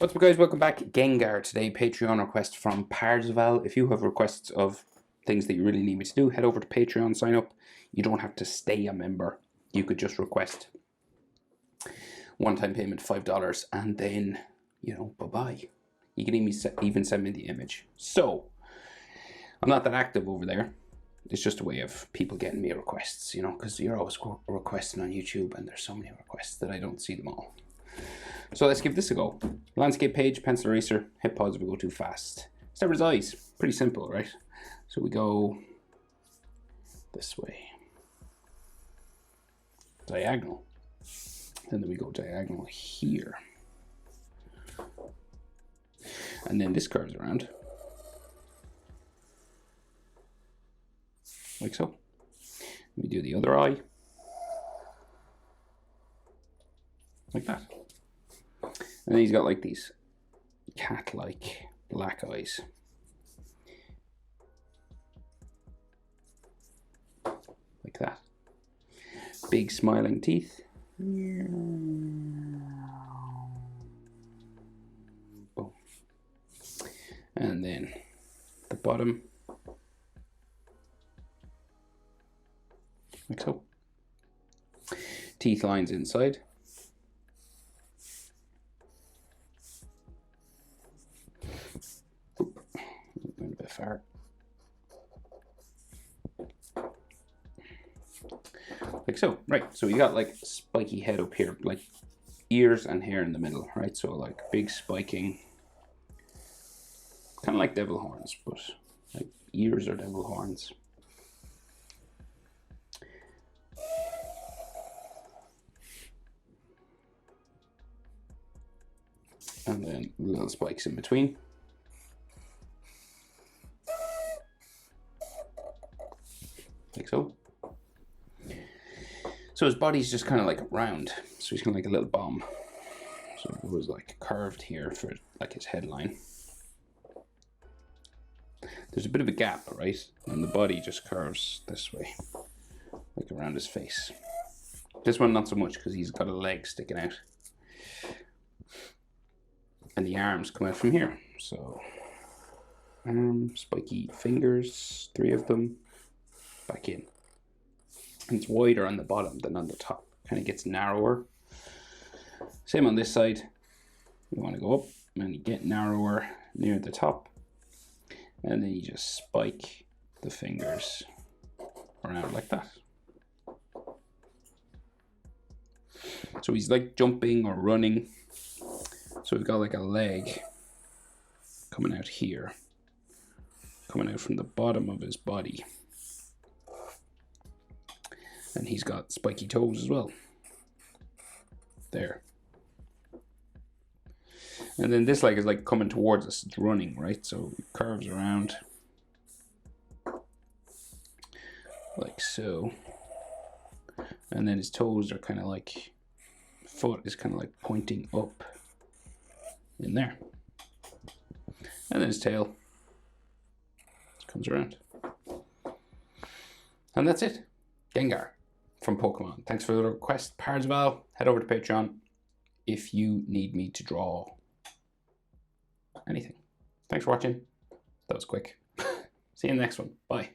What's up, guys? Welcome back. Gengar today. Patreon request from Parzival. If you have requests of things that you really need me to do, head over to Patreon, sign up. You don't have to stay a member. You could just request one-time payment, $5, and then, bye-bye. You can even send me the image. So, I'm not that active over there. It's just a way of people getting me requests, because you're always requesting on YouTube, and there's so many requests that I don't see them all. So let's give this a go. Landscape page, pencil eraser, hit pause if we go too fast. Start with his eyes. Pretty simple, right? So we go this way. Diagonal. And then we go diagonal here. And then this curves around. Like so. We do the other eye. Like that. And then he's got like these cat-like black eyes. Like that. Big smiling teeth. Boom. And then the bottom. Like so. Teeth lines inside. Went a bit far. Like so. Right, so we got like spiky head up here, like ears and hair in the middle, right? So like big spiking, kind of like devil horns, but like ears are devil horns. And then little spikes in between. Like so. So his body's just kind of like round. So he's kind of like a little bomb. So it was like curved here for like his headline. There's a bit of a gap, right? And the body just curves this way, like around his face. This one not so much because he's got a leg sticking out. And the arms come out from here. So spiky fingers, 3 of them, back in. And it's wider on the bottom than on the top. Kind of gets narrower. Same on this side. You want to go up and you get narrower near the top. And then you just spike the fingers around like that. So he's like jumping or running. So we've got like a leg coming out here. Coming out from the bottom of his body. And he's got spiky toes as well. There. And then this leg is like coming towards us. It's running, right? So it curves around. Like so. And then his toes are kind of like, foot is kind of like pointing up in there. And then his tail comes around. And that's it. Gengar from Pokemon. Thanks for the request, Parzival. Head over to Patreon if you need me to draw anything. Thanks for watching. That was quick. See you in the next one. Bye.